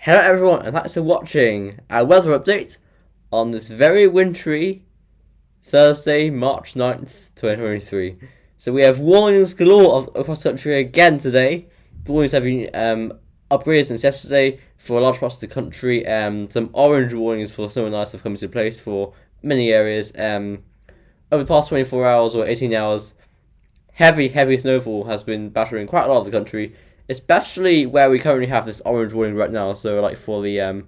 Hello everyone, and thanks for watching our weather update on this very wintry Thursday, March 9th, 2023. So we have warnings galore across the country again today. The warnings have been upgraded since yesterday for large parts of the country. Some orange warnings for snow and ice have come into place for many areas. Over the past 24 hours or 18 hours, heavy snowfall has been battering quite a lot of the country, especially where we currently have this orange warning right now. So like for the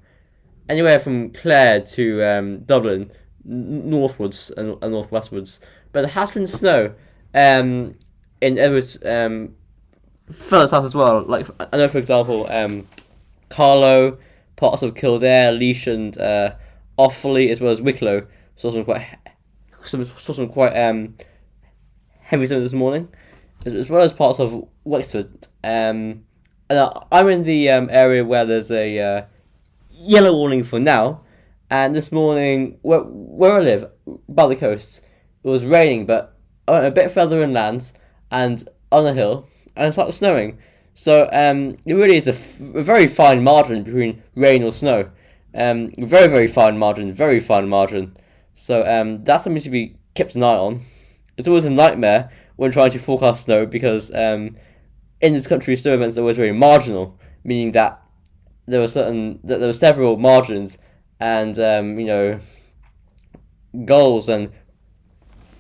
anywhere from Clare to Dublin, northwards and northwestwards. But there has been snow in Everett, further south as well. Like I know, for example, Carlow, parts of Kildare, Laois, and Offaly, as well as Wicklow, saw some quite heavy snow this morning, as well as parts of Wexford. And I'm in the area where there's a yellow warning for now. And this morning, where I live, by the coast, it was raining, but I went a bit further inland and on a hill, and it started snowing. So it really is a very fine margin between rain or snow. Very fine margin, very fine margin. So that's something to be kept an eye on. It's always a nightmare when trying to forecast snow because in this country, snow events are always very marginal, meaning that there were several margins and goals and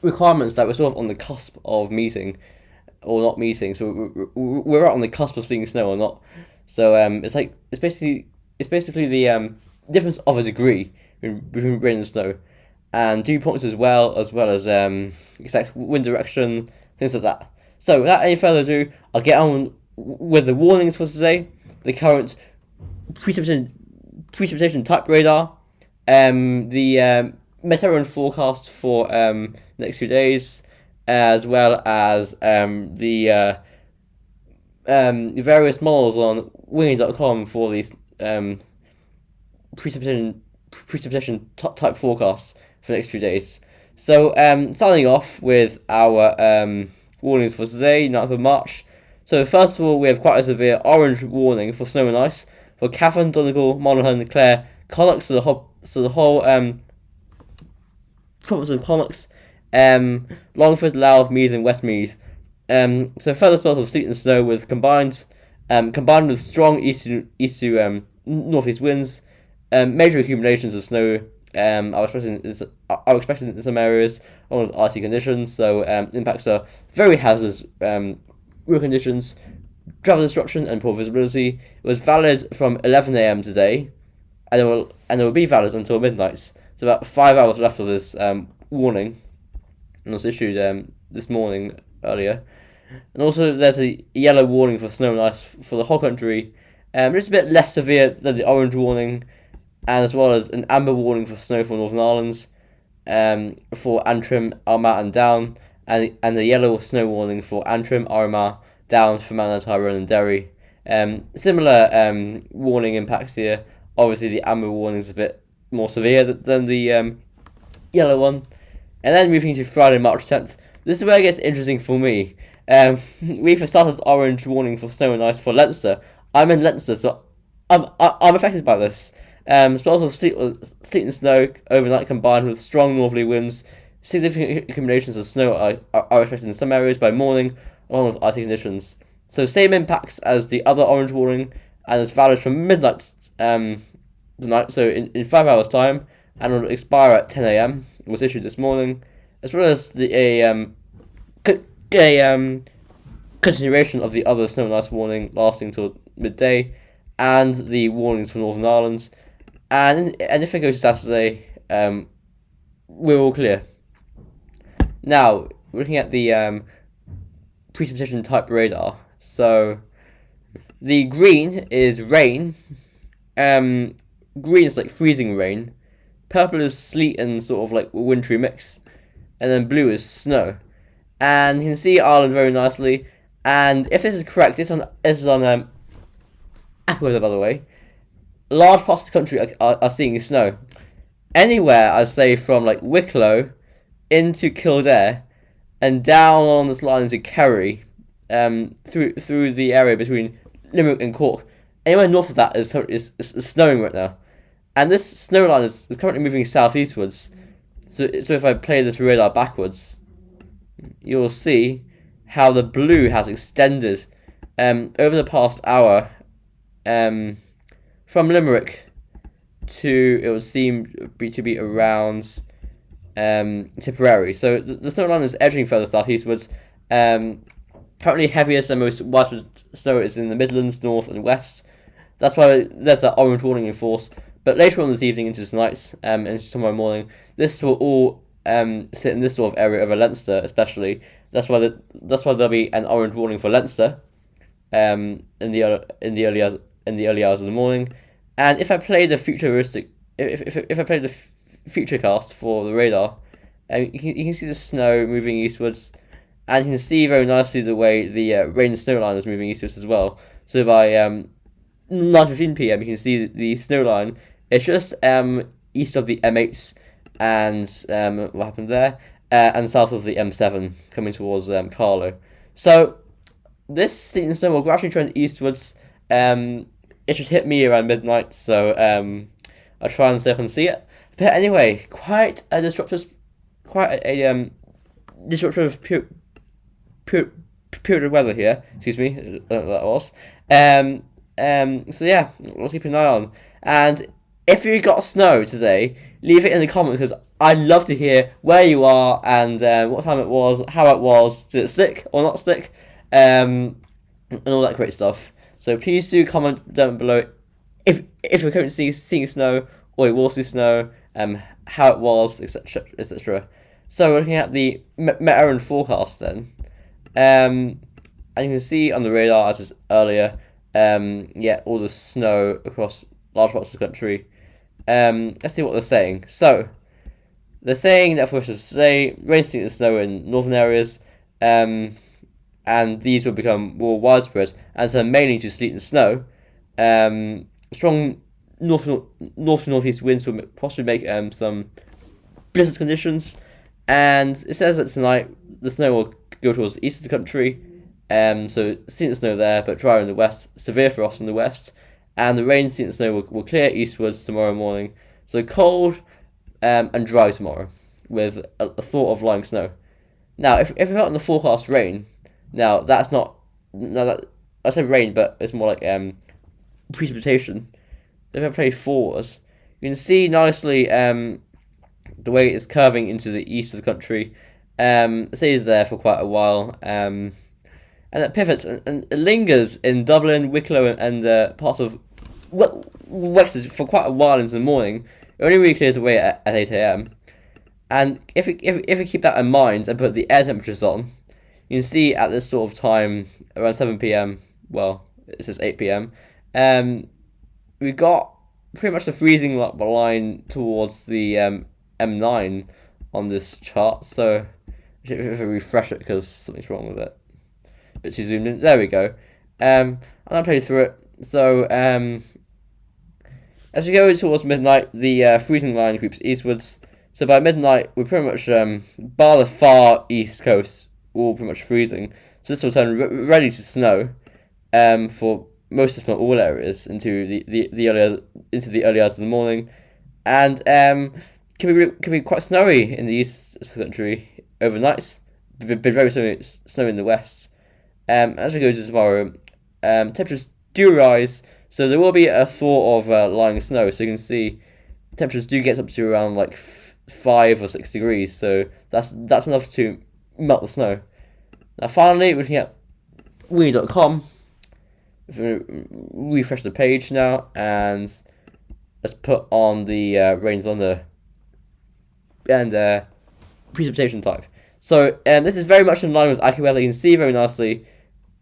requirements that were sort of on the cusp of meeting or not meeting. So we're right on the cusp of seeing snow or not. So it's basically the difference of a degree between rain and snow, and dew points as well as exact wind direction, things like that. So without any further ado, I'll get on with the warnings for today. The current precipitation type radar, the Met Eireann forecast for next few days, as well as the various models on wingy.com for these precipitation type forecasts for the next few days. So starting off with our warnings for today, 9th of March. So first of all, we have quite a severe orange warning for snow and ice for Cavan, Donegal, Monaghan, Clare, Connacht, so the whole province of Connacht, Longford, Louth, Meath, and Westmeath. So further spells of sleet and snow with combined with strong east to northeast winds, major accumulations of snow. I was expecting in some areas along with icy conditions. So impacts are very hazardous road conditions, travel disruption, and poor visibility. It was valid from 11 a.m. today, and it will be valid until midnight. So about 5 hours left of this warning, and was issued this morning earlier. And also there's a yellow warning for snow and ice for the whole country, just a bit less severe than the orange warning, and as well as an amber warning for snow for Northern Ireland, for Antrim, Armagh, and Down, and the yellow snow warning for Antrim, Armagh, Down, for Met Eireann, and Derry. Similar warning impacts here. Obviously, the amber warning is a bit more severe than the yellow one. And then moving to Friday, March 10th. This is where it gets interesting for me. We've started orange warning for snow and ice for Leinster. I'm in Leinster, so I'm affected by this. Spells of sleet and snow overnight combined with strong northerly winds. Significant accumulations of snow are expected in some areas by morning, along with icy conditions. So same impacts as the other orange warning, and it's valid from midnight tonight, so in 5 hours time, and will expire at 10 a.m. It was issued this morning, as well as a continuation of the other snow and ice warning lasting till midday, and the warnings for Northern Ireland. And if it goes to Saturday, we're all clear. Now, looking at the precipitation type radar. So, the green is rain. Green is like freezing rain. Purple is sleet and sort of like wintry mix. And then blue is snow. And you can see Ireland very nicely. And if this is correct, this is on AccuWeather, by the way. Large parts of the country are seeing snow. Anywhere, I'd say, from like Wicklow into Kildare and down on this line to Kerry, through the area between Limerick and Cork, anywhere north of that is snowing right now. And this snow line is currently moving southeastwards. So if I play this radar backwards, you'll see how the blue has extended over the past hour from Limerick to, it would seem to be around Tipperary. So the snow line is edging further southeastwards. Currently heaviest and most widespread snow is in the Midlands, North and West. That's why there's that orange warning in force. But later on this evening into tonight and into tomorrow morning, this will all sit in this sort of area over Leinster, especially. That's why there'll be an orange warning for Leinster in the early hours of the morning. And if I play the futuristic, if I play the future cast for the radar, you can see the snow moving eastwards, and you can see very nicely the way the rain and snow line is moving eastwards as well. So by 9:15 p.m, you can see the snow line. It's just east of the M8 and what happened there, and south of the M7 coming towards Carlow. So this sleet and snow will gradually trend eastwards. It should hit me around midnight, so I'll try and see if I can see it. But anyway, quite a disruptive period of weather here. Excuse me, I don't know what that was. So yeah, we'll keep an eye on. And if you got snow today, leave it in the comments, because I'd love to hear where you are and what time it was, how it was, did it stick or not stick, and all that great stuff. So please do comment down below if you're currently seeing snow or you will see snow, how it was, etc., etc. So we're looking at the Met Eireann forecast then, and you can see on the radar, as earlier, all the snow across large parts of the country. Let's see what they're saying. So they're saying that for us to say rain, sleet and snow in northern areas, and these will become more widespread and turn mainly to sleet and snow. Strong north to northeast winds will possibly make some blizzard conditions, and it says that tonight the snow will go towards the east of the country, so sleet and snow there, but drier in the west, severe frost in the west, and the rain, sleet and snow will clear eastwards tomorrow morning, so cold and dry tomorrow, with a thought of lying snow. Now, if we've got in the forecast rain, now that's not, I say rain, but it's more like precipitation. If I play forwards, you can see nicely the way it's curving into the east of the country. It stays there for quite a while, and it pivots and it lingers in Dublin, Wicklow, and parts of Wexford for quite a while into the morning. It only really clears away at 8 a.m. And if we keep that in mind and put the air temperatures on, you can see at this sort of time, around 7 p.m, well, it says 8 p.m, we got pretty much the freezing line towards the M9 on this chart. So if I refresh it, because something's wrong with it, a bit too zoomed in. There we go. And I'll play through it. So as we go towards midnight, the freezing line creeps eastwards. So by midnight, we're pretty much bar the far east coast, all pretty much freezing. So this will turn ready to snow for most, if not all, areas into the early hours of the morning, and can be quite snowy in the east of the country overnights. Been very snowy in the west. As we go to tomorrow, temperatures do rise, so there will be a thaw of lying snow. So you can see temperatures do get up to around like 5 or 6 degrees. So that's enough to melt the snow. Now finally, we're looking at we.com. If we refresh the page now, and let's put on the rain, thunder, and precipitation type. So this is very much in line with AccuWeather. You can see very nicely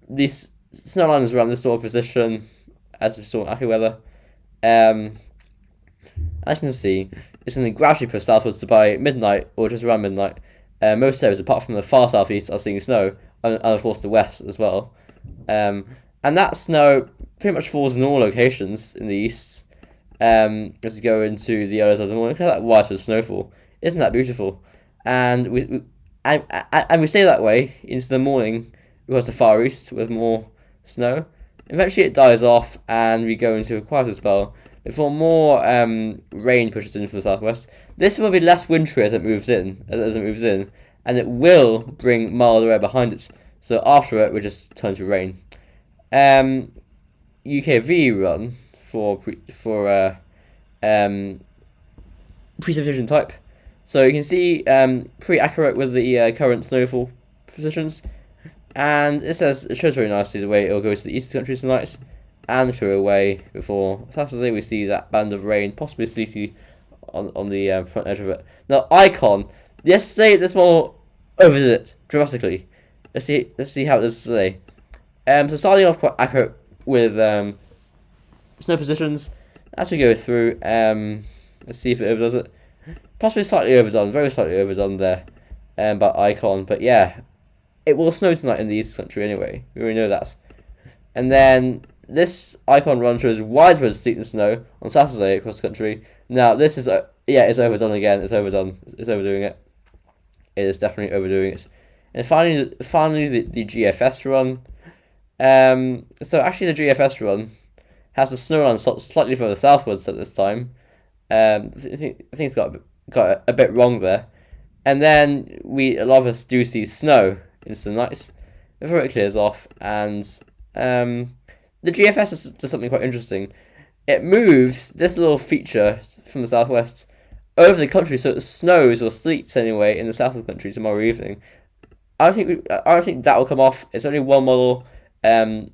these snow line is around this sort of position, as we saw in AccuWeather. As you can see, it's going to gradually push southwards, so by midnight, or just around midnight, most areas, apart from the far southeast, are seeing snow, and of course the west as well. And that snow pretty much falls in all locations in the east. As we go into the early hours of the morning, look at that widespread snowfall. Isn't that beautiful? And we stay that way into the morning, because the far east with more snow. Eventually it dies off and we go into a quieter spell before more rain pushes in from the southwest. This will be less wintry as it moves in, and it will bring milder air behind it. So after it, we just turn to rain. UKV run for precipitation type. So you can see pretty accurate with the current snowfall positions, and it shows very nicely the way it will go to the eastern countries tonight and flew away before Saturday. We see that band of rain, possibly sleety, on the front edge of it. Now, Icon, yesterday this model overdid it dramatically. Let's see how it does today. So starting off quite accurate with snow positions as we go through. Let's see if it overdoes it. Possibly slightly overdone, very slightly overdone there, by Icon. But yeah, it will snow tonight in the east country anyway. We already know that. And then this Icon run shows widespread sleet and snow on Saturday across the country. Now this is it's overdone again. It's overdone. It's overdoing it. It is definitely overdoing it. And finally the GFS run. So actually the GFS run has the snow line slightly further southwards at this time. I think it's got a bit wrong there. And then a lot of us do see snow into the nights before it clears off, and the GFS does something quite interesting. It moves this little feature from the southwest over the country, so it snows or sleets anyway in the south of the country tomorrow evening. I don't think that will come off. It's only one model. Other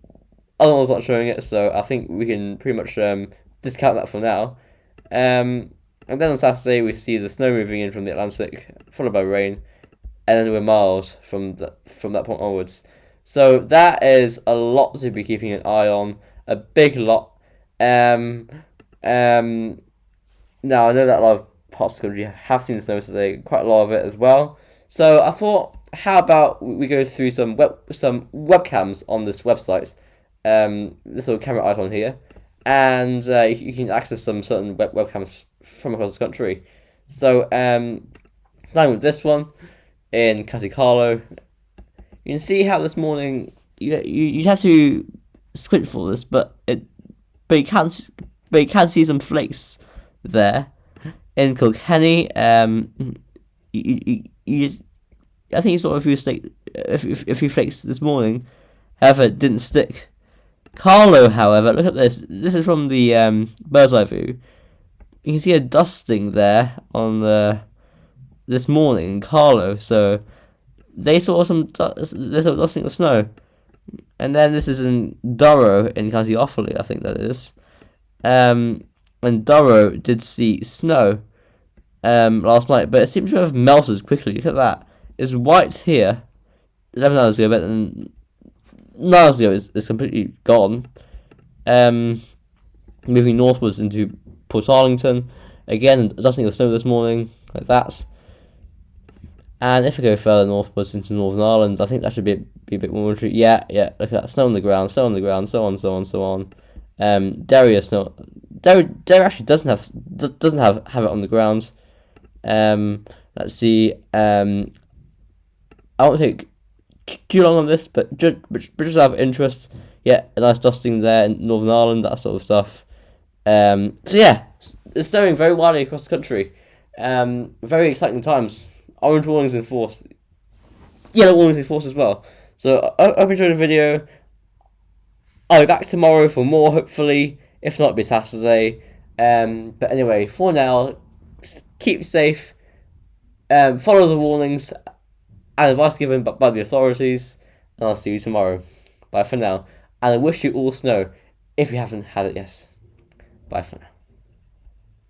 models not showing it, so I think we can pretty much discount that for now. And then on Saturday we see the snow moving in from the Atlantic, followed by rain, and then we're mild from that point onwards. So that is a lot to be keeping an eye on, a big lot. Now I know that a lot of parts of the country have seen snow today, quite a lot of it as well. So I thought, how about we go through some webcams on this website, this little camera icon here, and you can access some certain webcams from across the country. So starting with this one in County Carlow, you can see how this morning you have to squint for this, but you can see some flakes there in Kilkenny. I think you saw a few flakes this morning. However, it didn't stick. Carlow, however, look at this. This is from the bird's eye view. You can see a dusting there on this morning in Carlow. So they saw some dusting of snow. And then this is in Durrow in County Offaly, I think that is. And Durrow did see snow last night, but it seems to have melted quickly. Look at that. It's white here 11 hours ago, but then 9 hours ago it's completely gone. Moving northwards into Portarlington, again dusting of snow this morning, like that. And if we go further northwards into Northern Ireland, I think that should be a bit more wintry. Yeah, look at that, snow on the ground, so on. Derry actually doesn't have it on the ground. Let's see. I won't take too long on this, but just out of interest, yeah, a nice dusting there in Northern Ireland, that sort of stuff. So yeah, it's snowing very widely across the country. Very exciting times. Orange warnings in force, yellow warnings in force as well. So I hope you enjoyed the video. I'll be back tomorrow for more, hopefully. If not, it'll be Saturday. But anyway, for now, keep safe. Follow the warnings and advice given by the authorities. And I'll see you tomorrow. Bye for now. And I wish you all snow if you haven't had it yet. Bye for now.